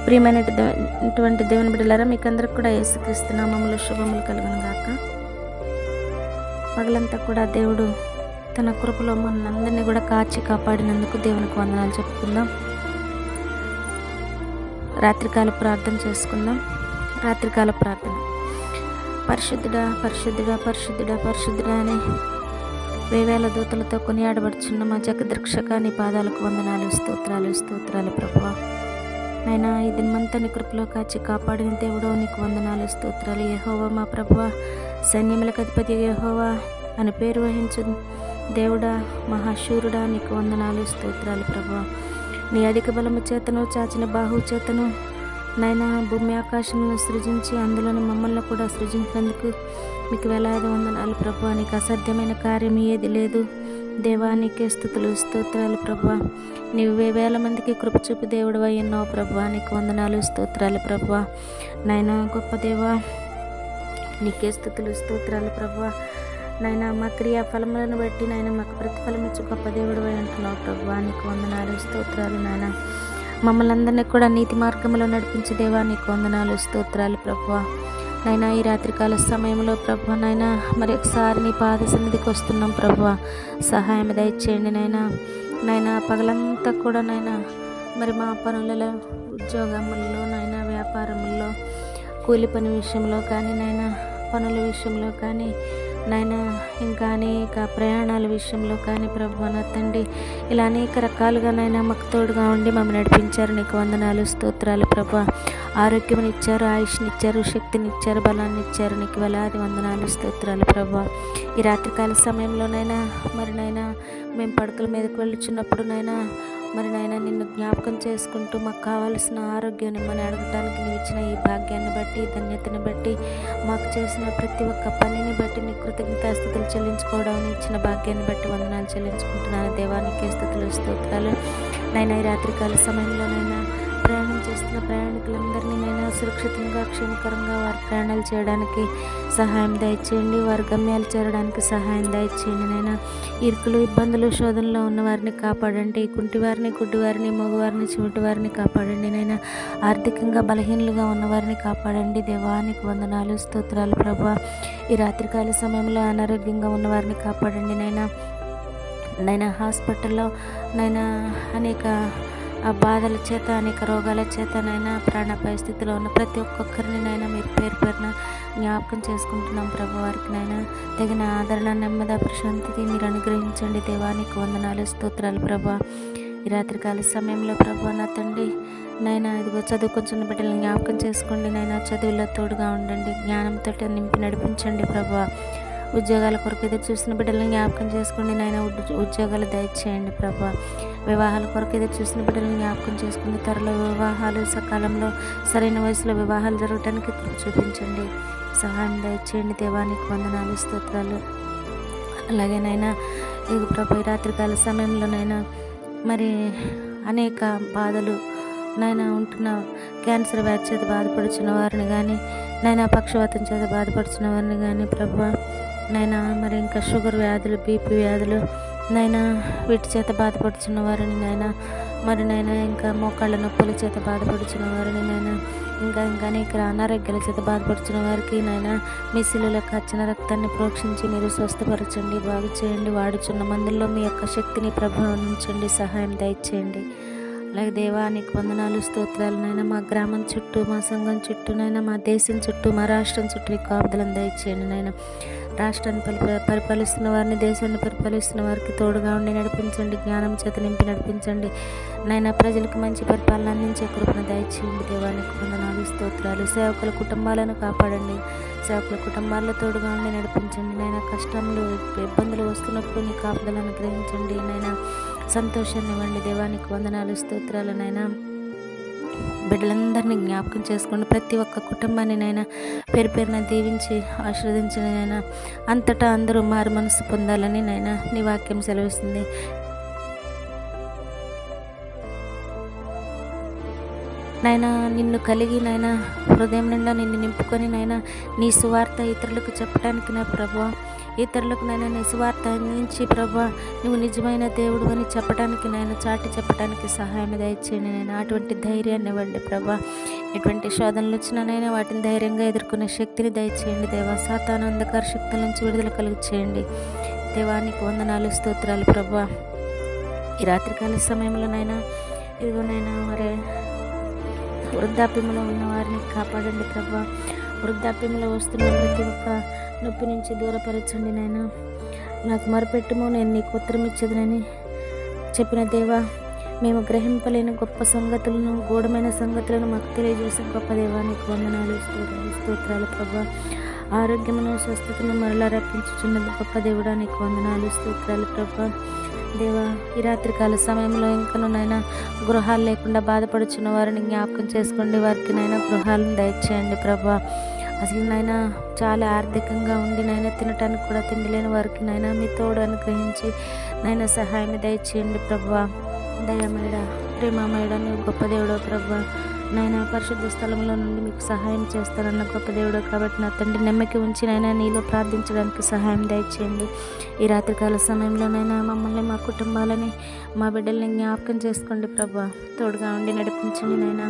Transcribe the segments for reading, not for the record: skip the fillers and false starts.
ప్రియమైనటువంటి దేవుని బిడ్డలారా, మీకు అందరికి కూడా యేసుక్రీస్తు నామములో శుభములు కలుగును గాక. పగలంతా కూడా దేవుడు తన కృపలో మనందరినీ కూడా కాచి కాపాడినందుకు దేవునికి వందనాలు చెప్పుకుందాం. రాత్రికాల ప్రార్థన చేసుకుందాం. రాత్రికాల ప్రార్థన. పరిశుద్ధుడా పరిశుద్ధుడా పరిశుద్ధుడా పరిశుద్ధుడా అని వేవేల దూతలతో కొనియాడబడుచున్న మా జగద్రక్షక నీ పాదాలకు వందనాలు, స్తోత్రాలు స్తోత్రాలు ప్రభువా. నైనా ఈ దినమంతా నీ కృపలో కాచి కాపాడిన దేవుడో నీకు వందనాలు, స్తోత్రాలు. యెహోవా మా ప్రభువా, సైన్యములకు అధిపతి యెహోవా అని పేరు వహించు దేవుడా, మహాశూరుడా నీకు వందనాలు, స్తోత్రాలు ప్రభువా. నీ అధిక బలము చేతను, చాచిన బాహు చేతను నైనా భూమి ఆకాశములను సృజించి అందులోని మమ్మల్ని కూడా సృజించినందుకు మీకు వేలాది వందనాలు ప్రభువా. నీకు అసాధ్యమైన కార్యం ఏది లేదు దేవా, నీకే స్తుతులు స్తోత్రాలు ప్రభువా. నీవు వేల మందికి కృప చూపి దేవుడు అయ్యున్నావు ప్రభువా, నీకు వందనాలు స్తోత్రాలు ప్రభువా. నైనా గొప్ప దేవా, నీకే స్తుతులు స్తోత్రాలు ప్రభువా. నైనా మా క్రియా ఫలములను బట్టి నైనా మాకు ప్రతిఫలం ఇచ్చి గొప్ప దేవుడు అయి అంటున్నావు ప్రభువా, నీకు వందనాలు స్తోత్రాలు. నాయన మమ్మల్ని అందరినీ కూడా నీతి మార్గంలో నడిపించే దేవా, నీకు వందనాలు స్తోత్రాలు ప్రభువా. నైనా ఈ రాత్రికాల సమయంలో ప్రభువా, నైనా మరి ఒకసారి నీ పాద సన్నిధికి వస్తున్నాం ప్రభువా, సహాయం దయచేయండి నైనా పగలంతా కూడా నైనా మరి మా పనులలో, ఉద్యోగములలో నైనా వ్యాపారముల్లో, కూలి పని విషయంలో కానీ నైనా పనుల విషయంలో కానీ నైనా ఇంకా అనేక ప్రయాణాల విషయంలో కానీ ప్రభువా నా తండ్రి, ఇలా అనేక రకాలుగా నైనా మాకు తోడుగా ఉండి మమ్మల్ని నడిపించారు, నీకు వందనాలు స్తోత్రాలు ప్రభువా. ఆరోగ్యమునిచ్చారు, ఆయుష్నిచ్చారు, శక్తినిచ్చారు, బలాన్ని ఇచ్చారు, నీకు వేలాది వందనాలు స్తోత్రాలు ప్రభువా. ఈ రాత్రికాల సమయంలోనైనా మరి నైనా మేము పడకల మీదకి వెళ్ళుచున్నప్పుడు నైనా మరి నైనా నిన్ను జ్ఞాపకం చేసుకుంటూ మాకు కావాల్సిన ఆరోగ్యాన్ని మనం అడగటానికి నీవు ఇచ్చిన ఈ భాగ్యాన్ని బట్టి, ధన్యతని బట్టి, మాకు చేసిన ప్రతి ఒక్క పనిని బట్టి నీ కృతజ్ఞతాస్తుతులు చెల్లించుకోవడం, ఇచ్చిన భాగ్యాన్ని బట్టి వందనాలు చెల్లించుకుంటున్నాను దేవా, నీకే స్తుతులు స్తోత్రాలు. నైనా ఈ రాత్రికాల సమయంలోనైనా ప్రయాణం చేస్తున్న ప్రయాణికులందరినీ నైనా సురక్షితంగా, క్షేమకరంగా వారి ప్రయాణాలు చేయడానికి సహాయం దయచేయండి, వారి గమ్యాలు చేరడానికి సహాయం దయచేయండి. నైనా ఇరుకులు, ఇబ్బందులు, శోధనలో ఉన్న వారిని కాపాడండి, కుంటివారిని, గుడ్డివారిని, మగవారిని, చెవిటివారిని కాపాడండి. నైనా ఆర్థికంగా బలహీనులుగా ఉన్నవారిని కాపాడండి దేవా, నీకు వందనాలు స్తోత్రాలు ప్రభువా. ఈ రాత్రికాల సమయంలో అనారోగ్యంగా ఉన్నవారిని కాపాడండి నైనా హాస్పిటల్లో నైనా అనేక ఆ బాధల చేత, అనేక రోగాల చేత నైనా ప్రాణాపాయ స్థితిలో ఉన్న ప్రతి ఒక్కొక్కరిని నైనా మీరు పేరు పేరున జ్ఞాపకం చేసుకుంటున్నాం ప్రభు. వారికి నైనా తగిన ఆదరణ, నెమ్మది, ప్రశాంతత మీరు అనుగ్రహించండి దేవా, నీకు వందనాలు స్తోత్రాలు ప్రభు. ఈ రాత్రికాల సమయంలో ప్రభు నా తండ్రి నైనా ఇదిగో చదువుకొంచున్న బిడ్డలను జ్ఞాపకం చేసుకోండి నైనా, చదువుల్లో తోడుగా ఉండండి, జ్ఞానంతో నింపి నడిపించండి ప్రభు. ఉద్యోగాల కొరకు ఎదురు చూసిన బిడ్డలను జ్ఞాపకం చేసుకోండి నైనా, ఉద్యోగాలు దయచేయండి ప్రభు. వివాహాల కొరకు ఎదురు చూసిన బిడ్డలను జ్ఞాపకం చేసుకుని త్వరలో వివాహాలు, సకాలంలో సరైన వయసులో వివాహాలు జరగడానికి చూపించండి, సహాయం దయచేయండి దేవా, నీకు వందనాలు స్తోత్రాలు. అలాగే నైనా ఇది ప్రభు ఈ రాత్రికాల సమయంలోనైనా మరి అనేక బాధలు నైనా ఉంటున్న క్యాన్సర్ వ్యాధి చేత బాధపడుచున్న వారిని కానీ నైనా పక్షవాతం చేత బాధపడుచున్న వారిని కానీ ప్రభు నైనా మరి ఇంకా షుగర్ వ్యాధులు, బీపీ వ్యాధులు నైనా వీటి చేత బాధపడుచున్న వారిని నైనా మరి నైనా ఇంకా మోకాళ్ళ నొప్పుల చేత బాధపడుచున్న వారిని నైనా ఇంకా అనేక అనారోగ్యాల చేత బాధపడుచున్న వారికి నైనా మీ శిలువలో కచ్చిన రక్తాన్ని ప్రోక్షించి మీరు స్వస్థపరచండి, బాగు చేయండి. వాడుచున్న మందుల్లో మీ యొక్క శక్తిని ప్రభావం ఉంచండి, సహాయం దయచేయండి. అలాగే దేవా, నీకు వందనాలు స్తోత్రాలు. నైనా మా గ్రామం చుట్టూ, మా సంఘం చుట్టూ నైనా మా దేశం చుట్టూ, మా రాష్ట్రం చుట్టూ నీకు కాపుదలను దయచేయండి నైనా. రాష్ట్రాన్ని పరిపాలిస్తున్న వారిని, దేశాన్ని పరిపాలిస్తున్న వారికి తోడుగా ఉండి నడిపించండి, జ్ఞానం చేత నింపి నడిపించండి నైనా. ప్రజలకు మంచి పరిపాలన అందించే కృపను దయచేయండి దేవా, నీకు వందనాలు స్తోత్రాలు. సేవకుల కుటుంబాలను కాపాడండి, సేవకుల కుటుంబాల్లో తోడుగా ఉండి నడిపించండి నైనా. కష్టములు, ఇబ్బందులు వస్తున్నప్పుడు నీ కాపుదలను గ్రహించండి నైనా. సంతోషాన్ని ఇవ్వండి దేవా, నీకు వందనాలు స్తోత్రాలు నైనా. బిడ్డలందరినీ జ్ఞాపకం చేసుకోండి, ప్రతి ఒక్క కుటుంబాన్ని నైనా పేరు పేరున దీవించి ఆశీర్వదించిన నైనా. అంతటా అందరూ మారు మనసు పొందాలని నైనా నీ వాక్యం సెలవిస్తుంది. నాయన నిన్ను కలిగి నాయన హృదయం నిండా నిన్ను నింపుకొని నాయన నీ సువార్త ఇతరులకు చెప్పడానికి నా ప్రభా, ఇతరులకు నాయన నీ సువార్త అందించి ప్రభా నువ్వు నిజమైన దేవుడు అని చెప్పడానికి నాయన చాటి చెప్పడానికి సహాయం దయచేయండి నాయన. అటువంటి ధైర్యాన్ని ఇవ్వండి ప్రభా. ఎటువంటి శోధనలు వచ్చినానైనా వాటిని ధైర్యంగా ఎదుర్కొనే శక్తిని దయచేయండి దేవా. సాతాను అంధకార శక్తుల నుంచి విడుదల కలుగు చేయండి దేవానికి వందనాలు, స్తోత్రాలు ప్రభా. ఈ రాత్రికాల సమయంలోనైనా ఇదిగోనైనా మరి వృద్ధాప్యంలో ఉన్న వారిని కాపాడండి ప్రభా. వృద్ధాప్యంలో వస్తున్న ప్రతి ఒక్క నొప్పి నుంచి దూరపరచండి నాయన. నాకు మొరపెట్టుము, నేను నీకు ఉత్తరం ఇచ్చేదనని చెప్పిన దేవా, మేము గ్రహింపలేని గొప్ప సంగతులను, గూఢమైన సంగతులను మాకు తెలియజేసిన గొప్ప దేవా నీకు వందనాలు, స్తోత్రాలు ప్రభా. ఆరోగ్యమును, స్వస్థతను మరలా రప్పించుచున్నది గొప్ప దేవుడా నీకు వందనాలు, స్తోత్రాలు ప్రభా. దేవా, ఈ రాత్రికాల సమయంలో ఇంకను నైనా గృహాలు లేకుండా బాధపడుచున్న వారిని జ్ఞాపకం చేసుకోండి. వారికి నైనా గృహాలను దయచేయండి ప్రభా. అసలు నైనా చాలా ఆర్థికంగా ఉండి నైనా తినటానికి కూడా తిండి లేని వారికి నైనా మీ తోడు అనుగ్రహించి నైనా సహాయం దయచేయండి ప్రభా. దయామేడ, ప్రేమమేడ, నువ్వు గొప్ప దేవుడో ప్రభా. నాయన పరిశుద్ధ స్థలంలో నుండి మీకు సహాయం చేస్తానన్న గొప్ప దేవుడు కాబట్టి నా తండ్రి నమ్మకి ఉంచి నైనా నీలో ప్రార్థించడానికి సహాయం దయచేయండి. ఈ రాత్రికాల సమయంలోనైనా మమ్మల్ని, మా కుటుంబాలని, మా బిడ్డల్ని జ్ఞాపకం చేసుకోండి ప్రభా. తోడుగా ఉండి నడిపించండి నైనా.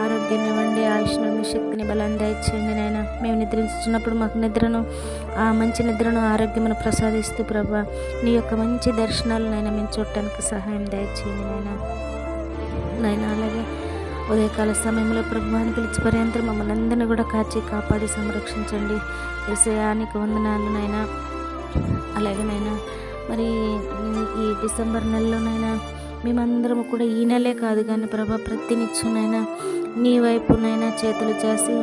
ఆరోగ్యాన్ని ఇవ్వండి, ఆయుష్ను, శక్తిని, బలాన్ని దయచేయండి నైనా. మేము నిద్రించున్నప్పుడు మాకు నిద్రను, ఆ మంచి నిద్రను, ఆరోగ్యమును ప్రసాదిస్తూ ప్రభా నీ యొక్క మంచి దర్శనాలు నైనా మేము చూడటానికి సహాయం దయచేయండి నైనా. అలాగే ఉదయకాల సమయంలో ప్రభువాన్ని పిలిచి పర్యంతరం మమ్మల్ని అందరినీ కూడా కాచి కాపాడి సంరక్షించండి. యేసయ్యానికి వందనాలు నైనా. అలాగే నైనా మరి ఈ డిసెంబర్ నెలలోనైనా మేమందరము కూడా ఈ నెలే కాదు కానీ ప్రభా ప్రతినిత్యనైనా నీ వైపునైనా చేతులు చేసి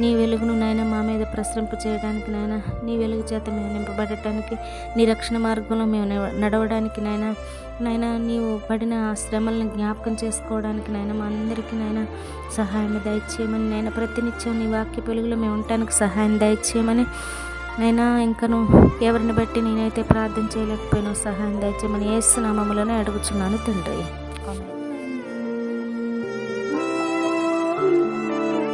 నీ వెలుగును నైనా మా మీద ప్రసరింప చేయడానికి నైనా, నీ వెలుగు చేత మేము నింపబడటానికి, నీ రక్షణ మార్గంలో మేము నడవడానికి నైనా నీవు పడిన శ్రమలను జ్ఞాపకం చేసుకోవడానికి నైనా మా అందరికీ నైనా సహాయం దయచేయమని నైనా, ప్రతినిత్యం నీ వాక్య వెలుగులో మేము ఉండటానికి సహాయం దయచేయమని నైనా. ఇంకను ఎవరిని బట్టి నేనైతే ప్రార్థన చేయలేకపోయినా సహాయం దయచేయమని యేసు నామములోనే అడుగుచున్నాను తండ్రి. ఆమేన్.